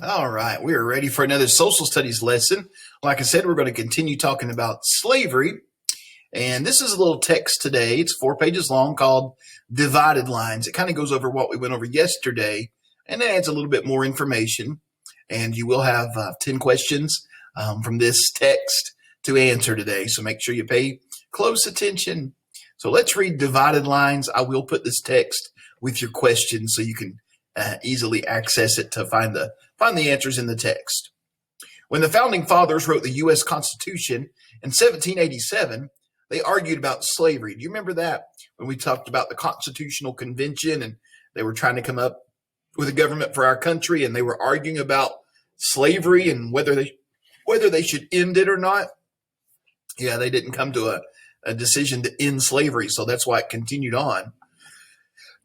All right, we are ready for another social studies lesson. Like I said, we're going to continue talking about slavery. And this is a little text today. It's 4 pages long called Divided Lines. It kind of goes over what we went over yesterday and it adds a little bit more information. And you will have 10 questions from this text to answer today. So make sure you pay close attention. So let's read Divided Lines. I will put this text with your questions so you can easily access it to find the answers in the text. When the founding fathers wrote the U.S. Constitution in 1787, they argued about slavery. Do you remember that when we talked about the Constitutional Convention and they were trying to come up with a government for our country and they were arguing about slavery and whether they should end it or not? Yeah, they didn't come to a decision to end slavery, so that's why it continued on.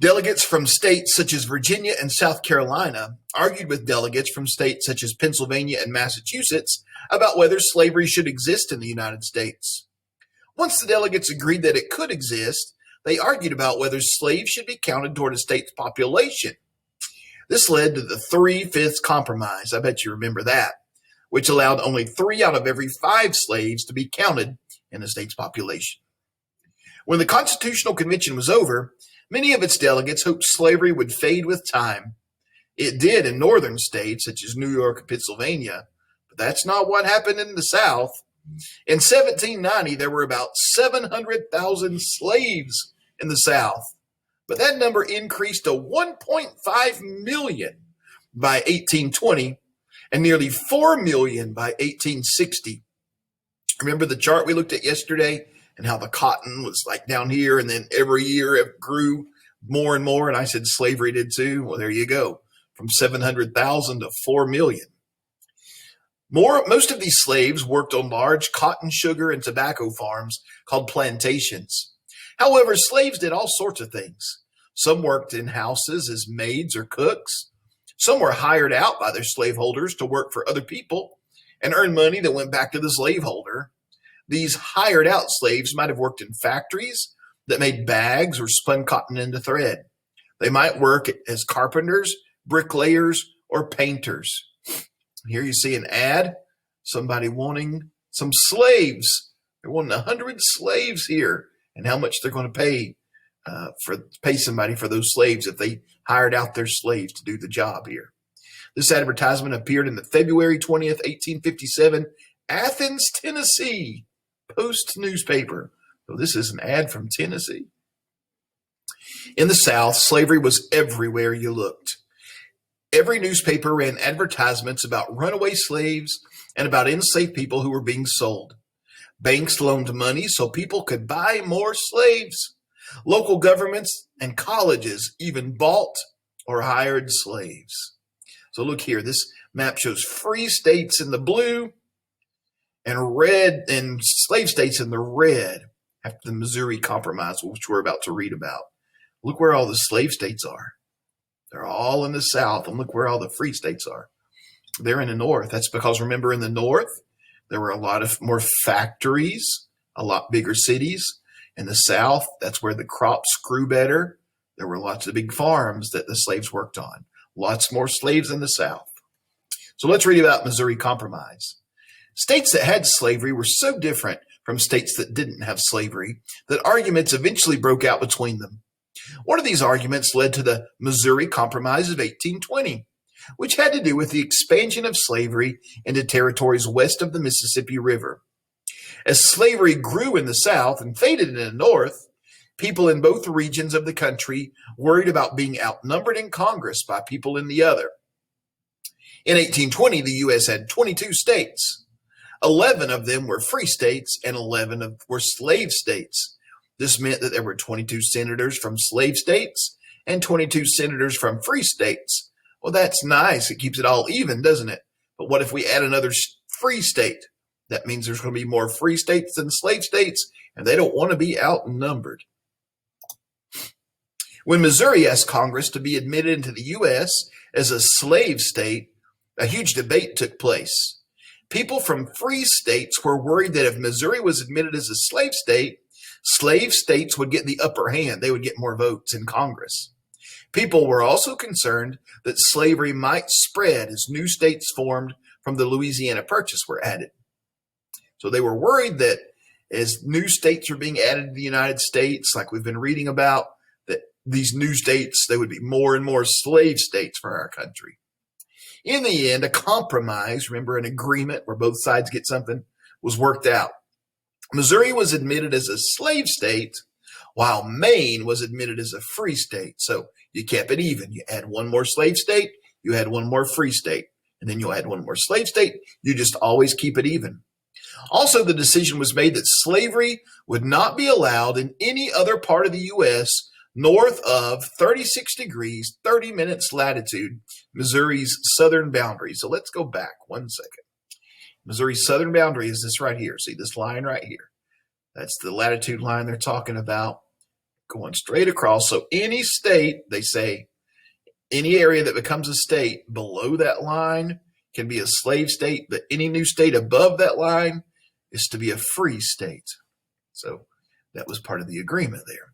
Delegates from states such as Virginia and South Carolina argued with delegates from states such as Pennsylvania and Massachusetts about whether slavery should exist in the United States. Once the delegates agreed that it could exist, they argued about whether slaves should be counted toward a state's population. This led to the 3/5 Compromise, I bet you remember that, which allowed only 3 out of every 5 slaves to be counted in the state's population. When the Constitutional Convention was over, many of its delegates hoped slavery would fade with time. It did in northern states such as New York and Pennsylvania, but that's not what happened in the South. In 1790, there were about 700,000 slaves in the South, but that number increased to 1.5 million by 1820 and nearly 4 million by 1860. Remember the chart we looked at yesterday and how the cotton was like down here and then every year it grew more and more, and I said slavery did too? Well, there you go, from 700,000 to 4 million. Most of these slaves worked on large cotton, sugar, and tobacco farms called plantations. However, slaves did all sorts of things. Some worked in houses as maids or cooks. Some were hired out by their slaveholders to work for other people and earn money that went back to the slaveholder. These hired out slaves might have worked in factories that made bags or spun cotton into thread. They might work as carpenters, bricklayers, or painters. Here you see an ad, somebody wanting some slaves. They're wanting 100 slaves here, and how much they're going to pay somebody for those slaves if they hired out their slaves to do the job here. This advertisement appeared in the February 20th, 1857, Athens, Tennessee Post newspaper. So this is an ad from Tennessee. In the South, slavery was everywhere you looked. Every newspaper ran advertisements about runaway slaves and about enslaved people who were being sold. Banks loaned money so people could buy more slaves. Local governments and colleges even bought or hired slaves. So look here, this map shows free states in the blue and red and slave states in the red after the Missouri Compromise, which we're about to read about. Look where all the slave states are. They're all in the South, and look where all the free states are. They're in the North. That's because, remember, in the North, there were a lot of more factories, a lot bigger cities. In the South, that's where the crops grew better. There were lots of big farms that the slaves worked on. Lots more slaves in the South. So let's read about Missouri Compromise. States that had slavery were so different from states that didn't have slavery that arguments eventually broke out between them. One of these arguments led to the Missouri Compromise of 1820, which had to do with the expansion of slavery into territories west of the Mississippi River. As slavery grew in the South and faded in the North, people in both regions of the country worried about being outnumbered in Congress by people in the other. In 1820, the U.S. had 22 states. 11 of them were free states and 11 were slave states. This meant that there were 22 senators from slave states and 22 senators from free states. Well, that's nice. It keeps it all even, doesn't it? But what if we add another free state? That means there's going to be more free states than slave states, and they don't want to be outnumbered. When Missouri asked Congress to be admitted into the U.S. as a slave state, a huge debate took place. People from free states were worried that if Missouri was admitted as a slave states would get the upper hand. They would get more votes in Congress. People were also concerned that slavery might spread as new states formed from the Louisiana Purchase were added. So they were worried that as new states are being added to the United States, like we've been reading about, that these new states, they would be more and more slave states for our country. In the end, a compromise, remember an agreement where both sides get something, was worked out. Missouri was admitted as a slave state, while Maine was admitted as a free state. So you kept it even. You add one more slave state, you add one more free state, and then you'll add one more slave state. You just always keep it even. Also, the decision was made that slavery would not be allowed in any other part of the U.S. north of 36 degrees, 30 minutes latitude, Missouri's southern boundary. So let's go back 1 second. Missouri's southern boundary is this right here. See this line right here? That's the latitude line they're talking about, going straight across. So any state, they say, any area that becomes a state below that line can be a slave state, but any new state above that line is to be a free state. So that was part of the agreement there.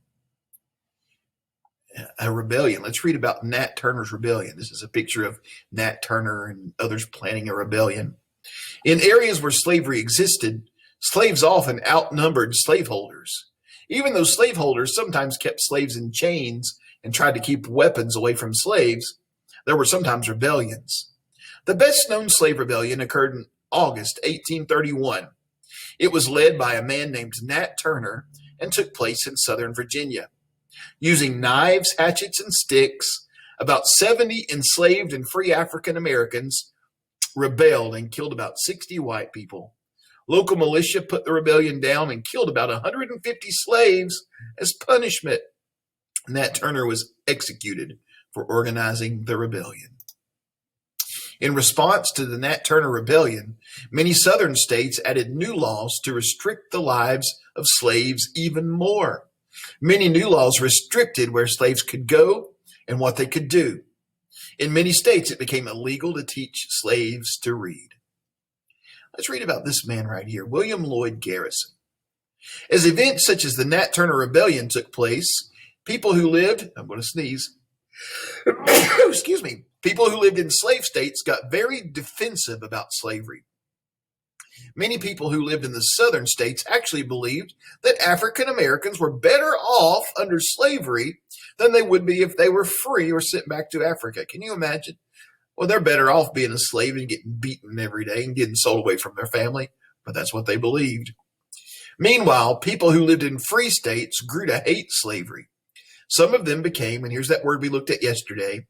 A rebellion. Let's read about Nat Turner's rebellion. This is a picture of Nat Turner and others planning a rebellion. In areas where slavery existed, slaves often outnumbered slaveholders. Even though slaveholders sometimes kept slaves in chains and tried to keep weapons away from slaves, there were sometimes rebellions. The best-known slave rebellion occurred in August 1831. It was led by a man named Nat Turner and took place in Southern Virginia. Using knives, hatchets, and sticks, about 70 enslaved and free African Americans rebelled and killed about 60 white people. Local militia put the rebellion down and killed about 150 slaves as punishment. Nat Turner was executed for organizing the rebellion. In response to the Nat Turner Rebellion, many southern states added new laws to restrict the lives of slaves even more. Many new laws restricted where slaves could go and what they could do. In many states, it became illegal to teach slaves to read. Let's read about this man right here, William Lloyd Garrison. As events such as the Nat Turner Rebellion took place, people who lived, I'm going to sneeze, excuse me, people who lived in slave states got very defensive about slavery. Many people who lived in the southern states actually believed that African Americans were better off under slavery than they would be if they were free or sent back to Africa. Can you imagine? Well, they're better off being a slave and getting beaten every day and getting sold away from their family, but that's what they believed. Meanwhile, people who lived in free states grew to hate slavery. Some of them became, and here's that word we looked at yesterday,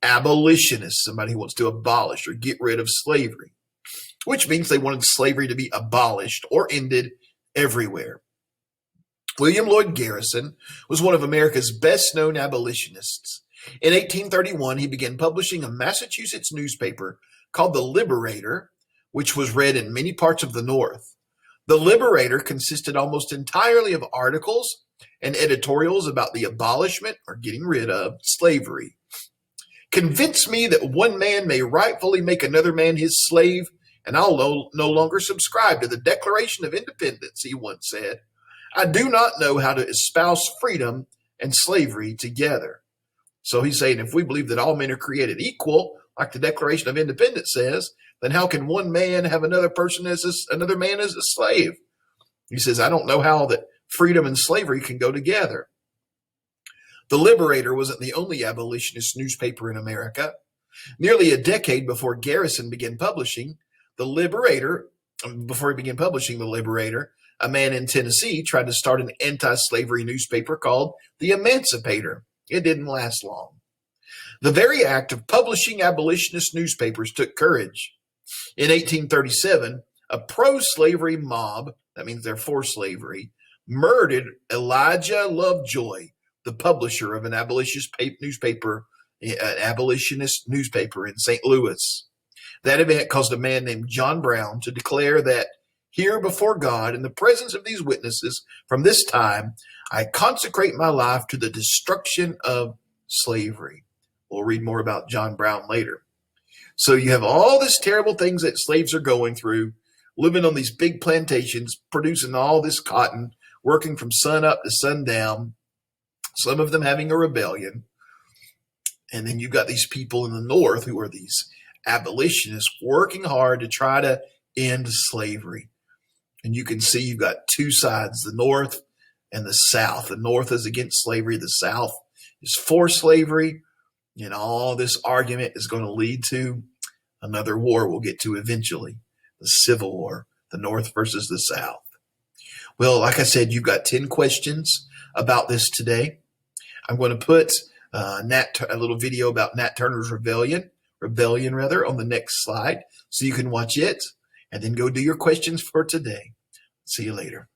abolitionists, somebody who wants to abolish or get rid of slavery, which means they wanted slavery to be abolished or ended everywhere. William Lloyd Garrison was one of America's best-known abolitionists. In 1831, he began publishing a Massachusetts newspaper called The Liberator, which was read in many parts of the North. The Liberator consisted almost entirely of articles and editorials about the abolishment or getting rid of slavery. Convince me that one man may rightfully make another man his slave, and I'll no longer subscribe to the Declaration of Independence, he once said. I do not know how to espouse freedom and slavery together. So he's saying if we believe that all men are created equal, like the Declaration of Independence says, then how can one man have another man as a slave? He says, I don't know how that freedom and slavery can go together. The Liberator wasn't the only abolitionist newspaper in America. Nearly a decade before Garrison began publishing The Liberator, a man in Tennessee tried to start an anti-slavery newspaper called The Emancipator. It didn't last long. The very act of publishing abolitionist newspapers took courage. In 1837, a pro-slavery mob, that means they're for slavery, murdered Elijah Lovejoy, the publisher of an abolitionist newspaper in St. Louis. That event caused a man named John Brown to declare that here before God, in the presence of these witnesses, from this time, I consecrate my life to the destruction of slavery. We'll read more about John Brown later. So you have all these terrible things that slaves are going through, living on these big plantations, producing all this cotton, working from sun up to sundown, some of them having a rebellion. And then you've got these people in the North who are these abolitionists working hard to try to end slavery. And you can see you've got two sides, the North and the South. The North is against slavery. The South is for slavery. And all this argument is going to lead to another war we'll get to eventually, the Civil War, the North versus the South. Well, like I said, you've got 10 questions about this today. I'm going to put a little video about Nat Turner's rebellion on the next slide, so you can watch it and then go do your questions for today. See you later.